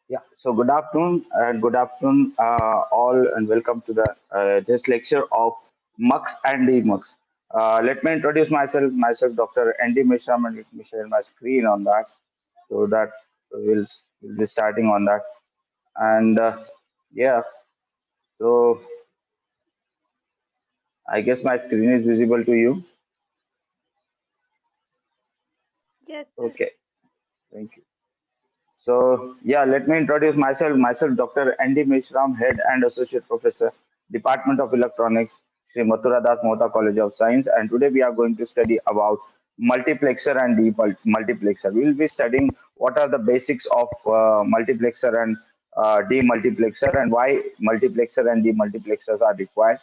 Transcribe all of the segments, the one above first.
Yeah, so good afternoon, all, and welcome to the this lecture of Mux and Demux. Let me introduce myself, Dr. Andy Mishram, and let me share my screen on that, so that we'll be starting on that. And yeah, so I guess my screen is visible to you. Yes, sir. Okay, thank you. So yeah, let me introduce myself, Dr. Andy Mishram, Head and Associate Professor, Department of Electronics, Sri Mathura Das Mohta College of Science, and today we are going to study about multiplexer and demultiplexer. We will be studying what are the basics of multiplexer and demultiplexer, and why multiplexer and demultiplexers are required,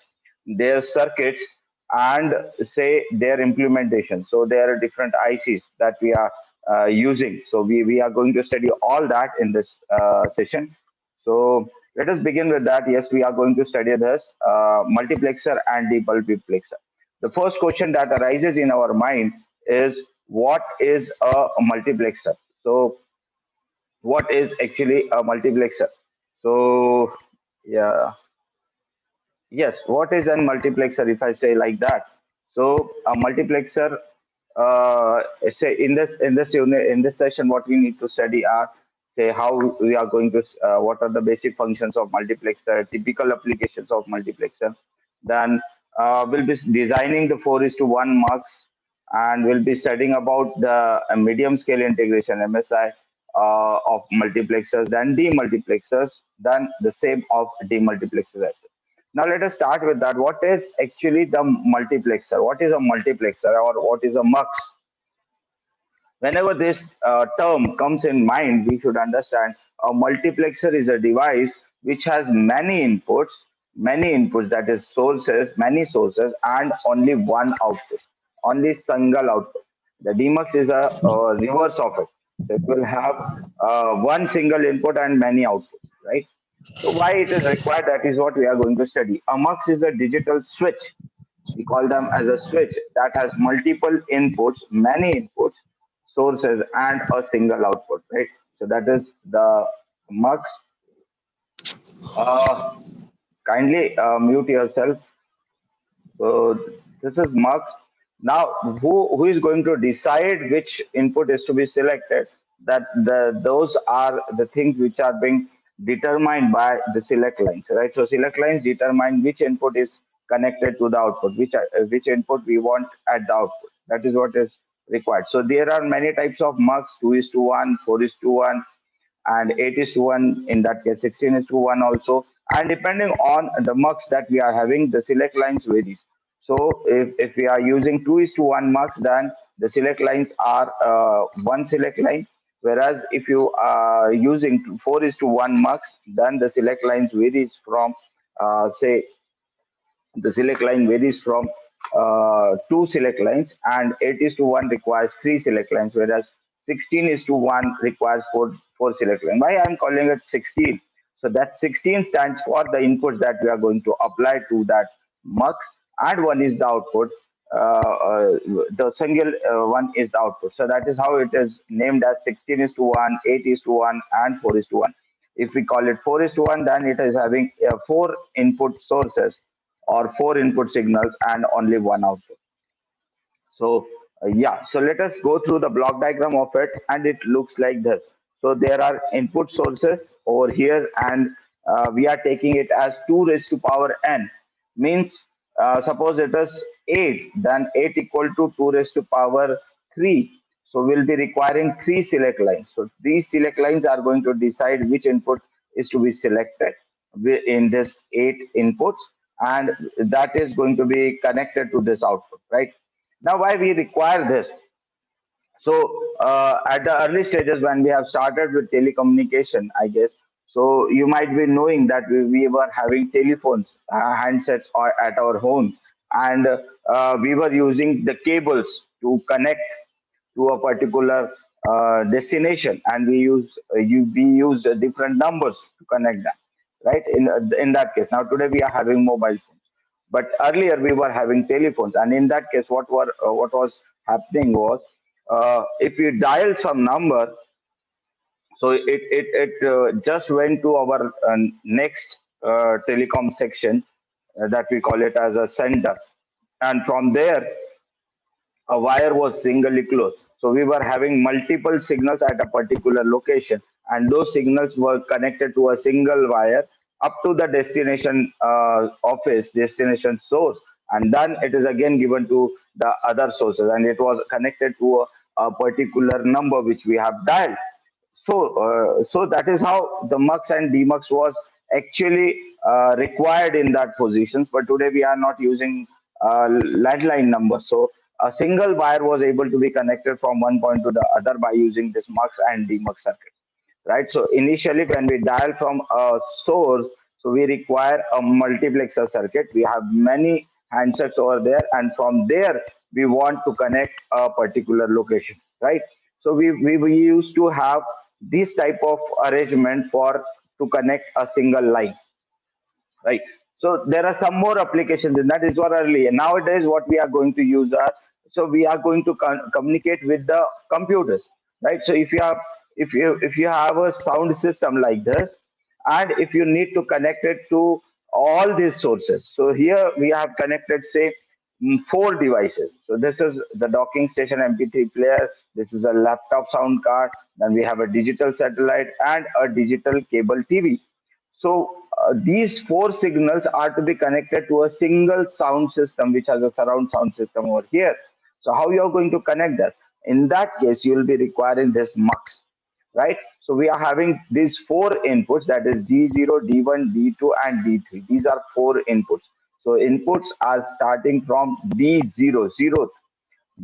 their circuits, and say their implementation. So there are different ICs that we are using. So we are going to study all that in this session. So let us begin with that. Yes, we are going to study this multiplexer and demultiplexer. The first question that arises in our mind is, what is a multiplexer? So what is actually a multiplexer? So yeah, yes, what is a multiplexer if I say like that? So a multiplexer, say in this unit, in this session, what we need to study are, say, how we are going to what are the basic functions of multiplexer, typical applications of multiplexer. Then we'll be designing the 4 is to 1 mux, and we'll be studying about the medium scale integration MSI of multiplexers, then demultiplexers, then the same of demultiplexers as well. Now let us start with that. What is actually the multiplexer? What is a multiplexer, or what is a mux? Whenever this term comes in mind, we should understand a multiplexer is a device which has many inputs, that is sources, many sources, and only one output, only single output. The demux is a reverse of it. So it will have one single input and many outputs, right? So why it is required? That is what we are going to study. A mux is a digital switch. We call them as a switch that has multiple inputs, many inputs, sources, and a single output, right? So that is the mux. Uh, Kindly mute yourself. So this is mux. Now, who is going to decide which input is to be selected? That those are the things which are being determined by the select lines, right? So select lines determine which input is connected to the output, which input we want at the output. That is what is required. So there are many types of mux: 2:1, 4:1, and 8 is to 1, in that case 16 is to 1 also, and depending on the mux that we are having, the select lines varies. So if we are using 2 is to 1 mux, then the select lines are one select line, whereas if you are using 4 is to 1 mux, then the select lines varies from say the select line varies from two select lines, and 8 is to 1 requires three select lines, whereas 16 is to 1 requires four select lines. Why I'm calling it 16? So that 16 stands for the inputs that we are going to apply to that mux, and one is the output. The single one is the output. So that is how it is named as 16 is to 1, 8 is to 1, and 4 is to 1. If we call it 4 is to 1, then it is having four input sources or four input signals and only one output. So yeah, so let us go through the block diagram of it, and it looks like this. So there are input sources over here, and we are taking it as 2 raised to power n. Means suppose it is 8, then 8 equal to 2 raised to power 3. So we'll be requiring three select lines. So these select lines are going to decide which input is to be selected in this 8 inputs, and that is going to be connected to this output, right? Now, why we require this? So, at the early stages when we have started with telecommunication, I guess, so you might be knowing that we were having telephones, handsets, or at our home, and we were using the cables to connect to a particular destination, and we used different numbers to connect them, right? In that case, now today we are having mobile phones, but earlier we were having telephones, and in that case, what was happening was, if you dial some number, So it just went to our next telecom section, that we call it as a center, and from there a wire was singly closed. So we were having multiple signals at a particular location, and those signals were connected to a single wire up to the destination office, destination source, and then it is again given to the other sources, and it was connected to a particular number which we have dialed. So that is how the mux and demux was actually required in that positions. But today we are not using landline numbers. So a single wire was able to be connected from one point to the other by using this mux and demux circuit, right? So initially, when we dial from a source, so we require a multiplexer circuit. We have many handsets over there, and from there we want to connect a particular location, right? So we used to have this type of arrangement for to connect a single line, right? So there are some more applications in that. Is what earlier. Nowadays, what we are going to use are, so we are going to communicate with the computers, right? So if you have a sound system like this, and if you need to connect it to all these sources, so here we have connected, say, four devices. So this is the docking station MP3 player. This is a laptop sound card. Then we have a digital satellite and a digital cable TV. So these four signals are to be connected to a single sound system, which has a surround sound system over here. So how you are going to connect that? In that case, you will be requiring this mux, right? So we are having these four inputs, that is D0, D1, D2, and D3. These are four inputs. So inputs are starting from D0, zero,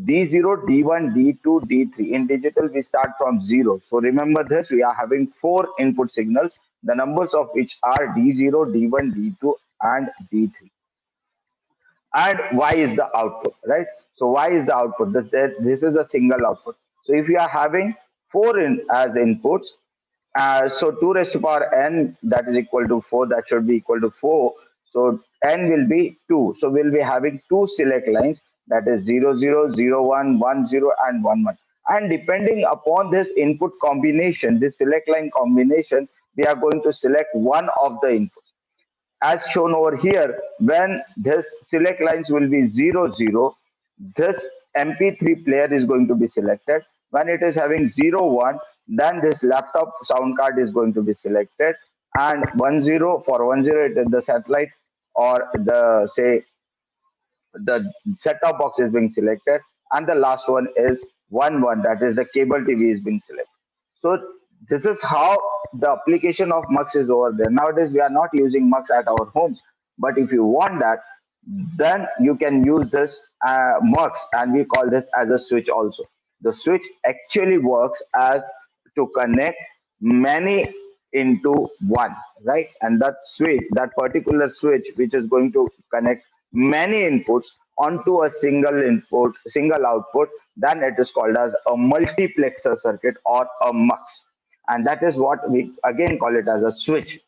D0, D1, D2, D3. In digital, we start from 0. So remember this, we are having four input signals, the numbers of which are D0, D1, D2, and D3. And Y is the output, right? So Y is the output. This is a single output. So if you are having four in as inputs, so 2 raised to power n, that is equal to 4, that should be equal to 4. So n will be 2. So we'll be having two select lines, that is 0, 0, 0, 1, 1, 0, and 1, 1. And depending upon this input combination, this select line combination, we are going to select one of the inputs as shown over here. When this select lines will be 0 0, this mp3 player is going to be selected. When it is having 0 1, then this laptop sound card is going to be selected, and 1 0, for 1 0 it is the satellite, or the, say, the set-top box is being selected, and the last one is 1 1, that is the cable TV is being selected. So this is how the application of mux is over there. Nowadays we are not using mux at our homes, but if you want that, then you can use this mux, and we call this as a switch also. The switch actually works as to connect many into one, right? And that switch, that particular switch which is going to connect many inputs onto a single input, single output, then it is called as a multiplexer circuit or a mux. And that is what we again call it as a switch.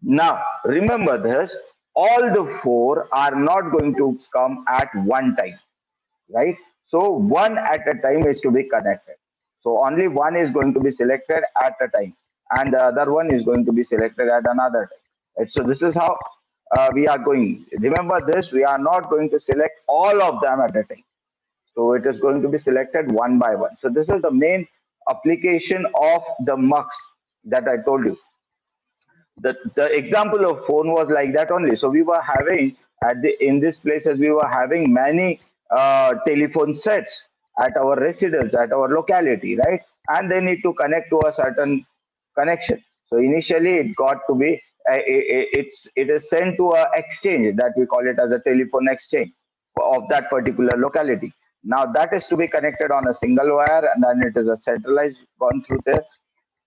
Now, remember this, all the four are not going to come at one time, right? So one at a time is to be connected. So only one is going to be selected at a time, and the other one is going to be selected at another time. Right? So this is how we are going. Remember this, we are not going to select all of them at a time. So it is going to be selected one by one. So this is the main application of the mux that I told you. The example of phone was like that only. So we were having at the in these places we were having many telephone sets at our residence, at our locality, right? And they need to connect to a certain connection. So initially it got to be it is sent to a exchange, that we call it as a telephone exchange of that particular locality. Now that is to be connected on a single wire, and then it is a centralized gone through there,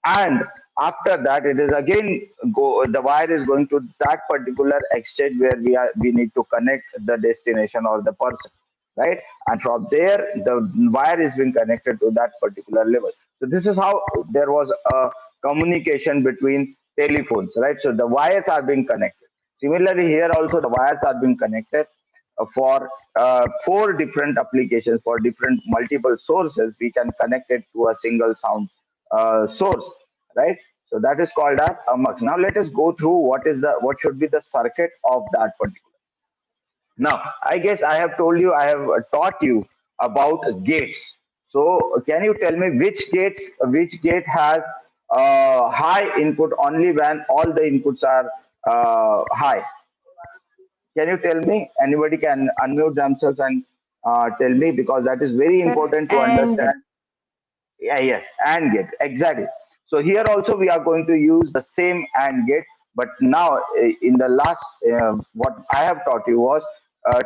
and after that it is again go, the wire is going to that particular exchange where we need to connect the destination or the person, right? And from there the wire is being connected to that particular level. So this is how there was a communication between telephones, right? So the wires are being connected. Similarly here also the wires are being connected for four different applications, for different multiple sources. We can connect it to a single sound source. right? So that is called as a mux. Now let us go through what should be the circuit of that particular. Now, I guess I have told you, I have taught you about gates. So, can you tell me which gate has high input only when all the inputs are high? Can you tell me? Anybody can unmute themselves and tell me, because that is very Sir, important to and understand. Yeah, yes, AND gate, exactly. So here also we are going to use the same AND gate, but now in the last, what I have taught you was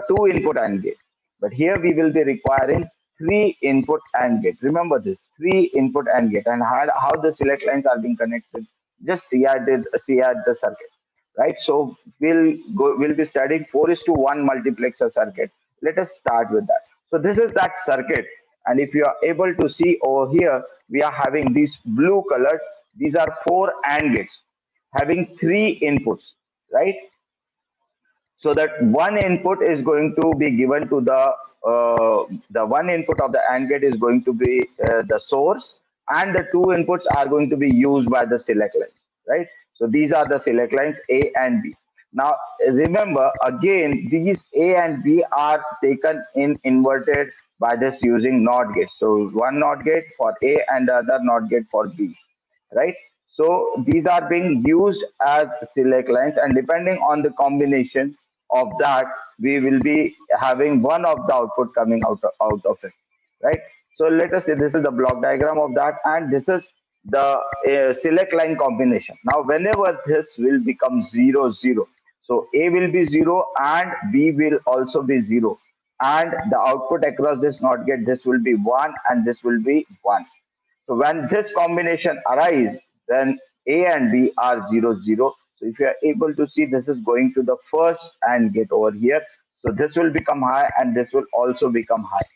two input AND gate. But here we will be requiring three input AND gate. Remember this, three input AND gate, and how the select lines are being connected. Just see at the circuit, right? So we'll be studying 4 is to 1 multiplexer circuit. Let us start with that. So this is that circuit, and if you are able to see over here, we are having these blue colored. These are four AND gates having three inputs, right? So that one input is going to be given to the one input of the AND gate is going to be the source, and the two inputs are going to be used by the select lines, right? So these are the select lines A and B. Now remember, again, these A and B are taken in inverted by just using NOT gate. So one NOT gate for A and the other NOT gate for B, right? So these are being used as select lines, and depending on the combination of that, we will be having one of the output coming out of it, right? So let us say this is the block diagram of that, and this is the select line combination. Now, whenever this will become 0, 0, so A will be 0 and B will also be 0, and the output across this not get, this will be 1 and this will be 1. So when this combination arise, then A and B are 0, 0. So if you are able to see, this is going to the first AND gate over here. So this will become high and this will also become high.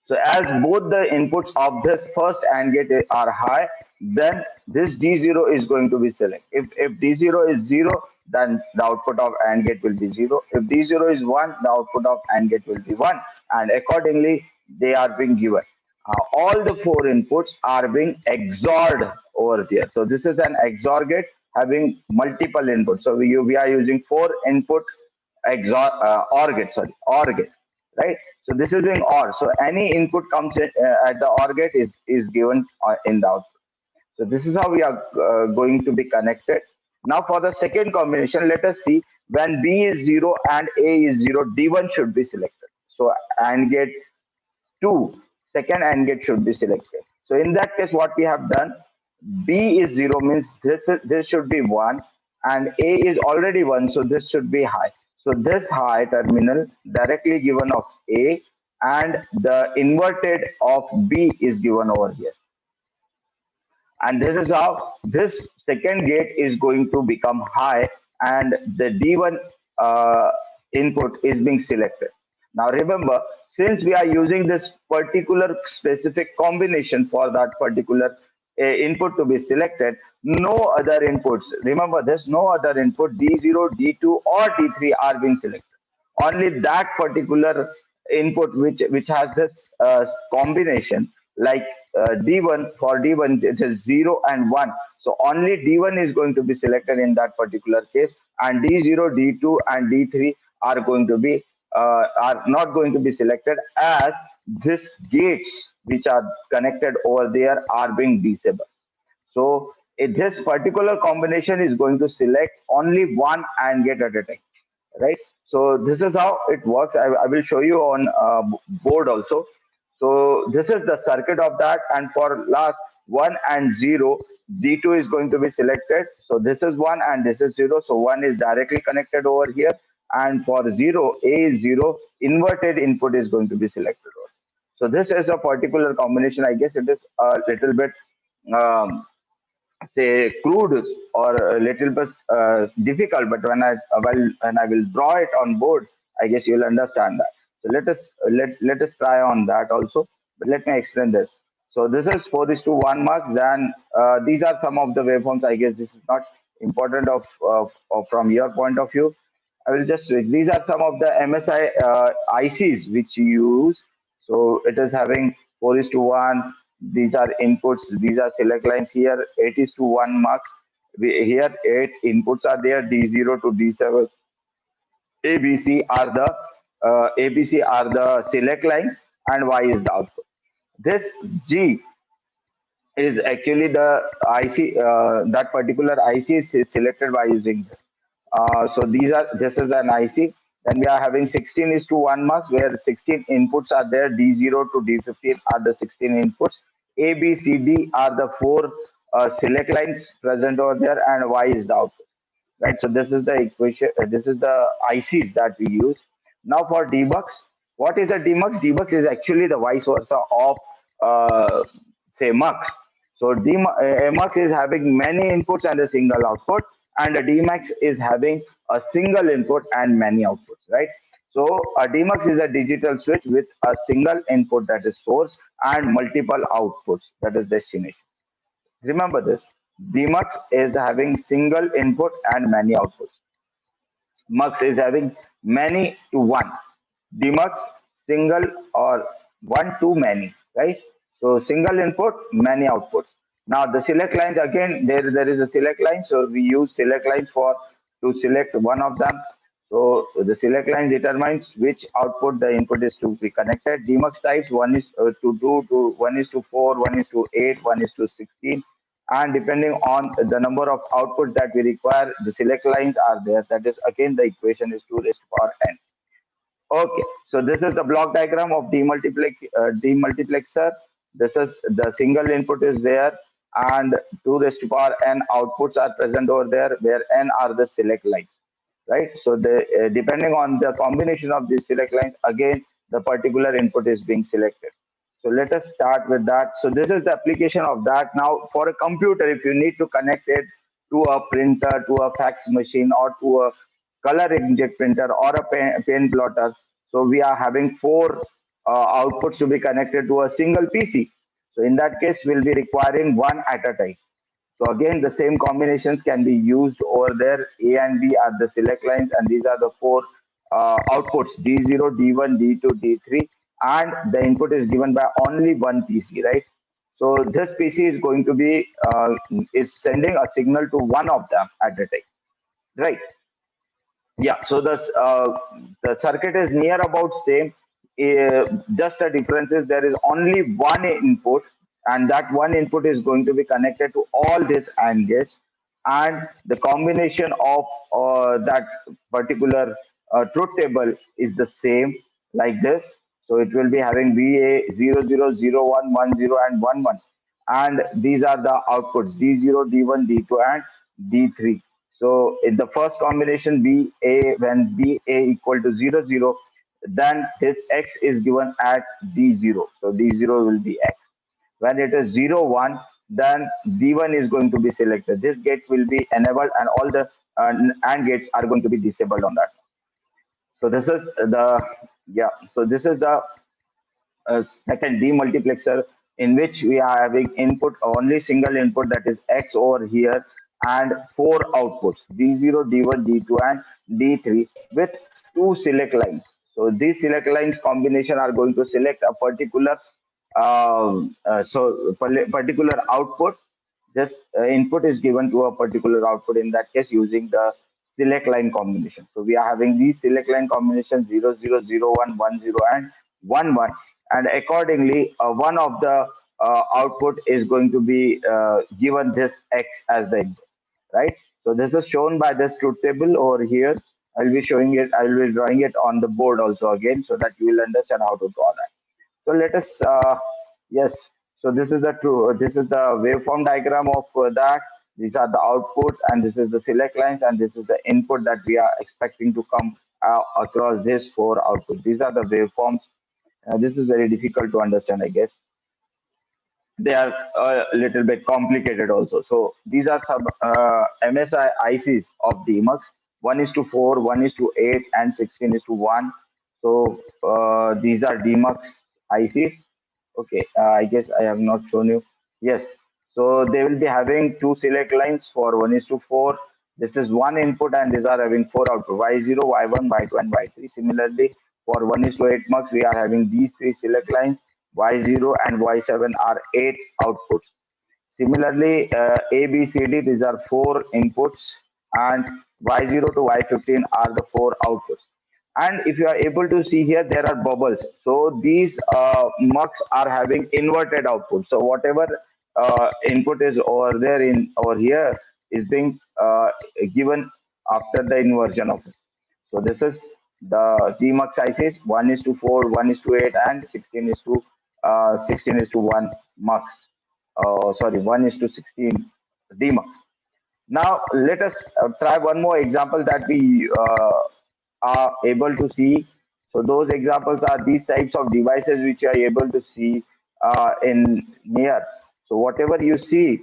So as both the inputs of this first AND gate are high, then this D0 is going to be select. If D0 is 0, then the output of AND gate will be 0. If D0 is 1, the output of AND gate will be 1. And accordingly, they are being given. All the four inputs are being XORed over there. So this is an XOR gate having multiple inputs. So we are using four input XOR OR gate, sorry, OR gate, right? So this is doing OR. So any input comes in, at the OR gate is given in the output. So this is how we are going to be connected. Now for the second combination, let us see when B is 0 and A is 0, D1 should be selected. So AND gate 2, second AND gate should be selected. So in that case, what we have done, B is 0 means this should be 1, and A is already 1, so this should be high. So this high terminal directly given of A, and the inverted of B is given over here. And this is how this second gate is going to become high, and the D1 input is being selected. Now remember, since we are using this particular specific combination for that particular input to be selected, no other inputs, remember there's no other input D0, D2 or D3 are being selected. Only that particular input which has this combination, like D1, for D1 it is 0 and 1, so only D1 is going to be selected in that particular case, and D0, D2 and D3 are going to be are not going to be selected, as these gates which are connected over there are being disabled. So this particular combination is going to select only one AND gate at a time, right? So this is how it works. I will show you on board also. So this is the circuit of that, and for last 1 and 0, D2 is going to be selected. So this is 1 and this is 0. So 1 is directly connected over here, and for 0, A is 0, inverted input is going to be selected over. So this is a particular combination. I guess it is a little bit um, say crude or a little bit difficult, but when I will draw it on board, I guess you'll understand that. So let us try on that also, but let me explain this. So this is 4 is to 1 marks. Then these are some of the waveforms. I guess this is not important of from your point of view. I will just switch. These are some of the MSI ICs which you use. So it is having 4 is to 1. These are inputs. These are select lines here. 8:1 marks. Here 8 inputs are there. D0 to D7. ABC are the ABC are the select lines, and Y is the output. This G is actually the IC, that particular IC is selected by using this. So this is an IC. Then we are having 16:1 marks where 16 inputs are there. D0 to D15 are the 16 inputs. A, B, C, D are the four select lines present over there, and Y is the output, right? So this is the equation. This is the ICs that we use. Now for debugs, what is a demux? Debux is actually the vice versa of say mux. So mux is having many inputs and a single output, and a dmax is having a single input and many outputs, right? So a demux is a digital switch with a single input, that is source, and multiple outputs, that is destination. Remember this. Demux is having single input and many outputs. Mux is having many to one. Demux single or one to many, right? So single input, many outputs. Now the select lines, again, there is a select line. So we use select lines for to select one of them. So the select line determines which output the input is to be connected. Demux types, one is to 2 to 1 is to 4, 1 is to 8, 1 is to 16, and depending on the number of outputs that we require, the select lines are there. That is again the equation is 2 raised to power n. Okay, so this is the block diagram of demultiplexer. This is the single input is there, and 2 raised to power n outputs are present over there, where n are the select lines, right? So the depending on the combination of these select lines, again the particular input is being selected. So let us start with that. So this is the application of that. Now for a computer, if you need to connect it to a printer, to a fax machine, or to a color inkjet printer or a pen plotter, so we are having four outputs to be connected to a single PC. So in that case, we'll be requiring one at a time. So again, the same combinations can be used over there. A and B are the select lines, and these are the four outputs: D0, D1, D2, D3, and the input is given by only one PC, right? So this PC is going to be is sending a signal to one of them at a time, right? Yeah, so the circuit is near about same. Just the difference is there is only one input, and that one input is going to be connected to all these AND gates, and the combination of that particular truth table is the same like this. So it will be having VA 000110 and 11, and these are the outputs D0, D1, D2, and D3. So in the first combination BA, when BA equal to 00, then this X is given at D0. So D0 will be X. When it is 01, then D1 is going to be selected. This gate will be enabled, and all the AND gates are going to be disabled on that. So this is the, yeah. So this is the second demultiplexer, in which we are having input, only single input, that is X over here, and four outputs D0, D1, D2, and D3 with two select lines. So these select lines combination are going to select a particular particular output. This input is given to a particular output, in that case using the select line combination. So we are having these select line combinations 000110 and 11, and accordingly one of the output is going to be given this X as the input, right? So this is shown by this truth table over here. I'll be showing it, I will be drawing it on the board also again, so that you will understand how to draw that. So let us, yes. So this is the true. This is the waveform diagram of that. These are the outputs, and this is the select lines, and this is the input that we are expecting to come across these four outputs. These are the waveforms. This is very difficult to understand, I guess. They are a little bit complicated also. So these are some MSI ICs of DMUX. 1 is to 4, 1 is to 8, and 16 is to 1. So these are DMUX ICs. Okay, I guess I have not shown you. Yes. So they will be having two select lines for 1 is to 4. This is one input, and these are having four output: Y0, Y1, Y2, and Y3. Similarly, for 1 is to 8 mux, we are having these three select lines. Y0 and Y7 are 8 outputs. Similarly, A, B, C, D, these are four inputs, and Y0 to Y15 are the four outputs. And if you are able to see here, there are bubbles. So these mux are having inverted output. So whatever input is over there in over here is being given after the inversion of it. So this is the Tmux ICs. 1 is to 4, 1 is to 8, and 16 is to 1 mux. Sorry, 1 is to 16 Dmux. Now let us try one more example that we are able to see. So those examples are these types of devices which you are able to see in near. So whatever you see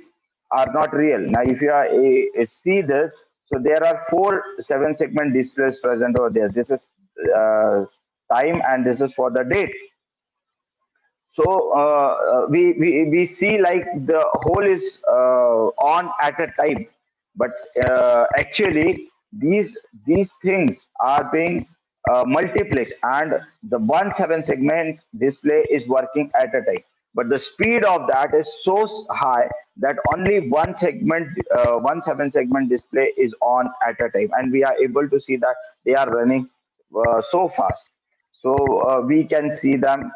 are not real. Now if you are see this, so there are four 7 segment displays present over there. This is time and this is for the date. So we see like the whole is on at a time, but actually these things are being multiplexed, and the 1 7 segment display is working at a time. But the speed of that is so high that only 1 7 segment display is on at a time, and we are able to see that they are running so fast. So we can see them.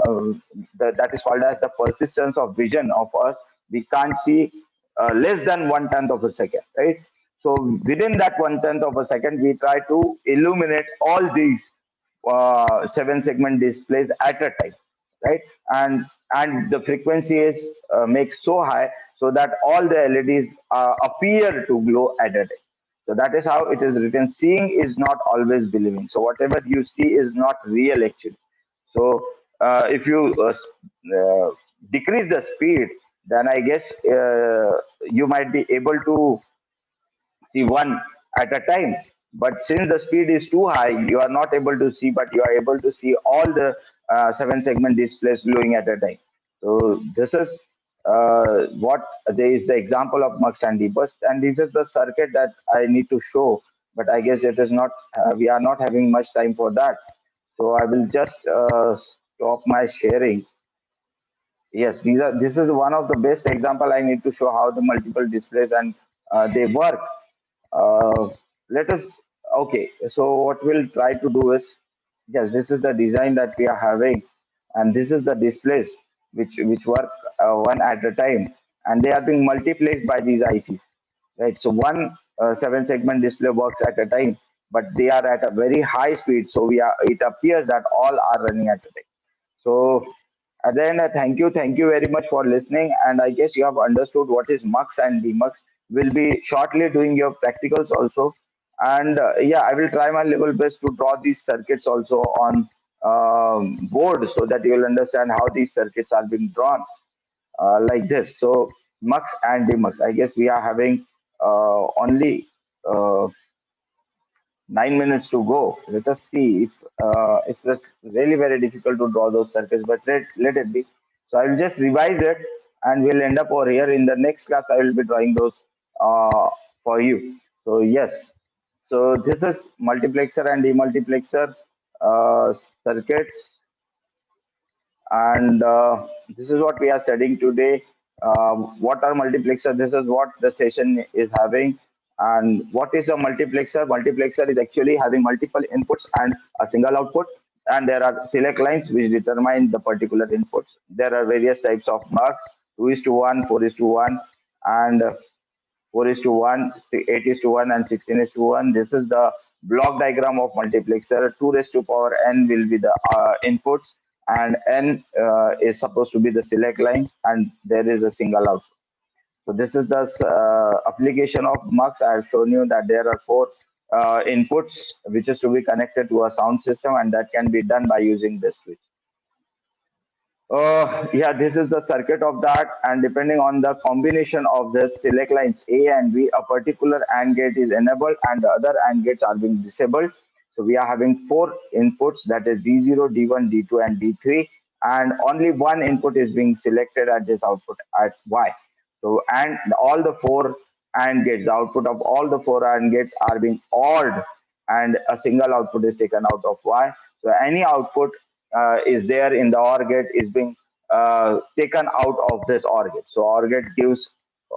That is called as the persistence of vision of us. We can't see less than 1/10 of a second, right? So within that 1/10 of a second, we try to illuminate all these 7 segment displays at a time, right? And the frequency is makes so high so that all the LEDs appear to glow at a time. So that is how it is written. Seeing is not always believing. So whatever you see is not real actually. So if you decrease the speed, then I guess you might be able to see one at a time. But since the speed is too high, you are not able to see, but you are able to see all the 7 segment displays glowing at a time. So this is what there is the example of mux and debus, and this is the circuit that I need to show. But I guess it is not. We are not having much time for that. So I will just stop my sharing. Yes, these are. This is one of the best example I need to show how the multiple displays and they work. Let us, okay, so what we'll try to do is, yes, this is the design that we are having, and this is the displays which work one at a time, and they are being multiplexed by these ICs, right? So one 7 segment display works at a time, but they are at a very high speed, so we are, it appears that all are running at a time. So then thank you very much for listening. And I guess you have understood what is mux and demux. We'll be shortly doing your practicals also. And yeah, I will try my level best to draw these circuits also on board so that you will understand how these circuits are being drawn like this. So mux and demux. I guess we are having only uh, 9 minutes to go. Let us see if it's really very difficult to draw those circles, but let it be. So I will just revise it, and we'll end up over here. In the next class, I will be drawing those for you. So yes, so this is multiplexer and demultiplexer circuits, and this is what we are studying today. What are multiplexer? This is what the session is having. And what is a multiplexer? Multiplexer is actually having multiple inputs and a single output. And there are select lines which determine the particular inputs. There are various types of marks: 2 is to 1, 4 is to 1, and 4 is to 1, 8 is to 1, and 16 is to 1. This is the block diagram of multiplexer. 2 raised to power n will be the inputs, and n is supposed to be the select lines, and there is a single output. So this is the application of mux. I have shown you that there are four inputs which is to be connected to a sound system, and that can be done by using this switch. Yeah, this is the circuit of that, and depending on the combination of the select lines A and B, a particular AND gate is enabled and the other AND gates are being disabled. So we are having four inputs, that is D0, D1, D2, and D3, and only one input is being selected at this output at Y. So, and all the four AND gates, the output of all the four AND gates are being ORed, and a single output is taken out of Y. So any output is there in the OR gate is being taken out of this OR gate. So OR gate gives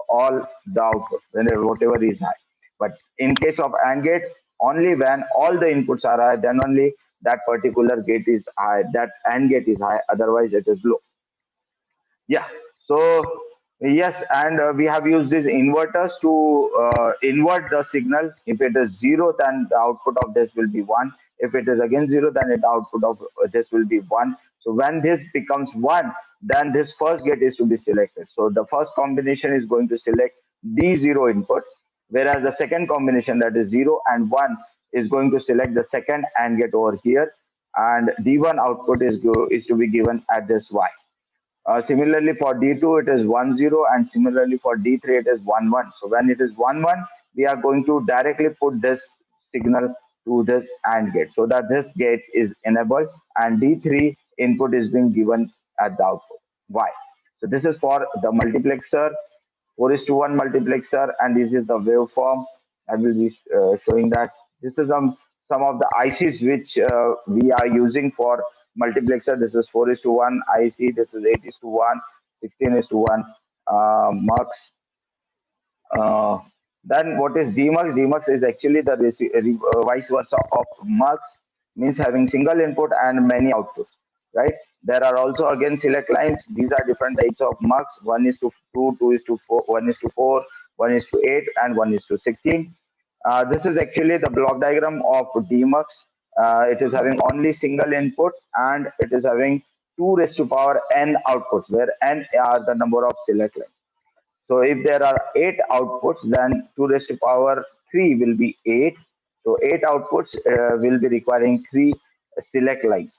all the output whenever whatever is high. But in case of AND gate, only when all the inputs are high, then only that particular gate is high. That AND gate is high. Otherwise, it is low. Yeah. So yes, and we have used these inverters to invert the signal. If it is zero, then the output of this will be one. If it is again zero, then the output of this will be one. So when this becomes one, then this first gate is to be selected. So the first combination is going to select the zero input, whereas the second combination, that is zero and one, is going to select the second AND gate over here, and D1 output is to be given at this Y. Similarly, for D2, it is 1, 0, and similarly for D3, it is 1, 1. So when it is 1, 1, we are going to directly put this signal to this AND gate so that this gate is enabled and D3 input is being given at the output. Why? So this is for the multiplexer, 4 is to 1 multiplexer, and this is the waveform. I will be showing that. This is some of the ICs which we are using for multiplexer. This is 4 is to 1 IC, this is 8 is to 1, 16 is to 1 mux. Uh, then what is demux? Demux is actually the vice versa of mux, means having single input and many outputs, right? There are also again select lines. These are different types of mux. 1 is to 2, 2 is to 4, 1 is to 4, 1 is to 8, and 1 is to 16. This is actually the block diagram of demux. It is having only single input and it is having 2 raised to power n outputs, where n are the number of select lines. So if there are 8 outputs, then 2 raised to power 3 will be 8. So 8 outputs will be requiring 3 select lines.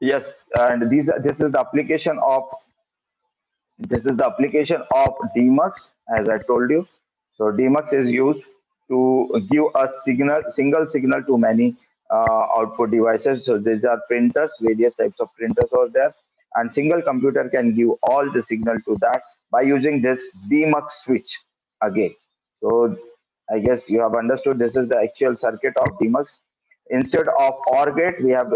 Yes, and this is the application of demux, as I told you. So demux is used to give a single signal to many output devices. So these are printers, various types of printers are there, and single computer can give all the signal to that by using this demux switch again. So I guess you have understood this is the actual circuit of demux. Instead of OR gate, we have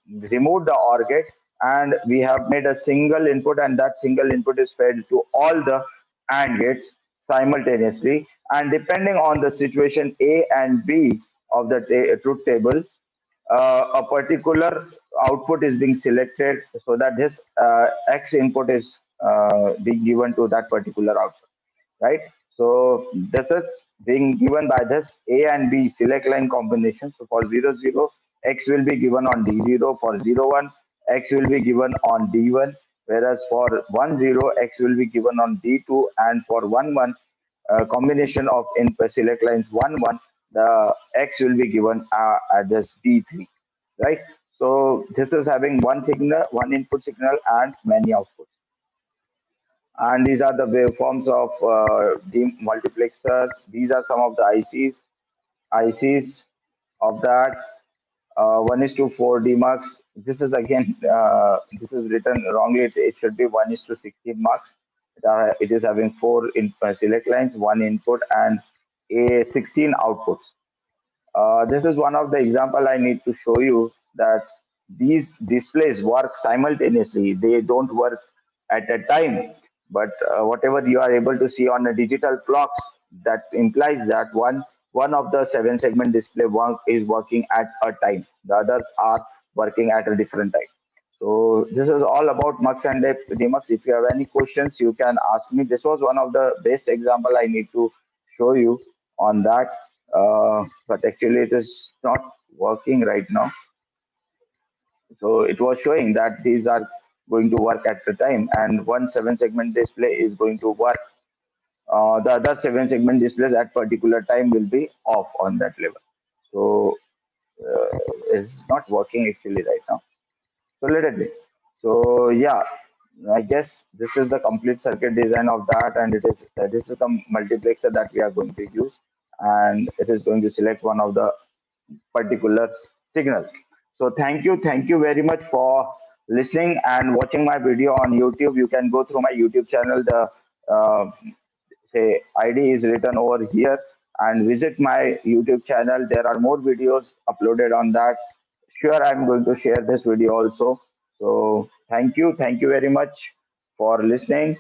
removed the OR gate and we have made a single input, and that single input is fed to all the AND gates simultaneously. And depending on the situation A and B of the truth table, a particular output is being selected so that this X input is being given to that particular output, right? So this is being given by this A and B select line combination. So for 0, 0, X will be given on D0. For 0, 1, X will be given on D1. Whereas for 1, 0, X will be given on D2. And for 1, 1, combination of input select lines 1, 1, the X will be given at this D3, right? So this is having one signal, one input signal, and many outputs. And these are the waveforms of the multiplexer. These are some of the ICs of that. 1 is to 4 DMAX. This is again, this is written wrongly. It should be 1 is to 16 marks. It is having 4 in select lines, 1 input, and a 16 outputs. This is one of the example I need to show you that these displays work simultaneously. They don't work at a time, but whatever you are able to see on the digital clocks, that implies that one of the 7 segment display is working at a time. The others are working at a different time. So this is all about mux and demux. If you have any questions, you can ask me. This was one of the best example I need to show you on that. But actually it is not working right now. So it was showing that these are going to work at the time, and one 7 segment display is going to work. The other 7 segment displays at particular time will be off on that level. So it's not working actually right now. So let it be. So yeah, I guess this is the complete circuit design of that, and this is the multiplexer that we are going to use, and it is going to select one of the particular signal. So thank you very much for listening and watching my video on YouTube. You can go through my YouTube channel. The uh, say ID is written over here, and visit my YouTube channel. There are more videos uploaded on that. Sure, I'm going to share this video also. So thank you very much for listening.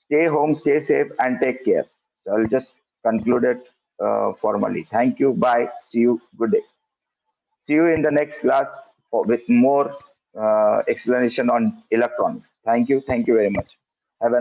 Stay home, stay safe, and take care. So I'll just conclude it formally. Thank you. Bye. See you. Good day. See you in the next class with more explanation on electronics. Thank you. Thank you very much. Have a